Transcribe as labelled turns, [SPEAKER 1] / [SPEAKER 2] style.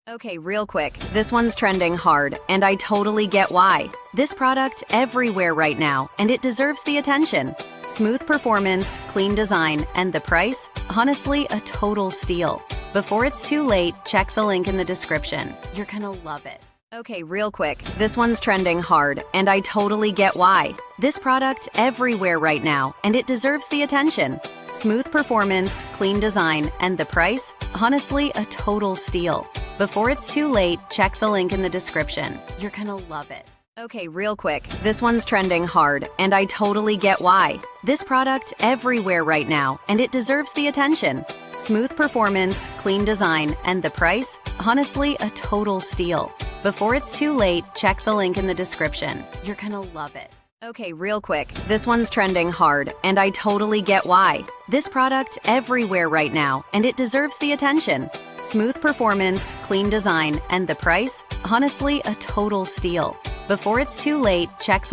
[SPEAKER 1] Okay, real quick. This one's trending hard, and I totally get why. This product everywhere right now, and it deserves the attention. Smooth performance, clean design, and the price? Honestly, a total steal. Before it's too late, check the link in the description. You're gonna love it. Okay, real quick. This one's trending hard, and I totally get why. This product everywhere right now, and it deserves the attention. Smooth performance, clean design, and the price? Honestly, a total steal. Before it's too late, check the link in the description. You're gonna love it. Okay, real quick. This one's trending hard, and I totally get why. This product everywhere right now, and it deserves the attention. Smooth performance, clean design, and the price? Honestly, a total steal. Before it's too late, check the link in the description. You're gonna love it. Okay, real quick. This one's trending hard, and I totally get why. This product everywhere right now, and it deserves the attention. Smooth performance, clean design, and the price? Honestly, a total steal. Before it's too late, check the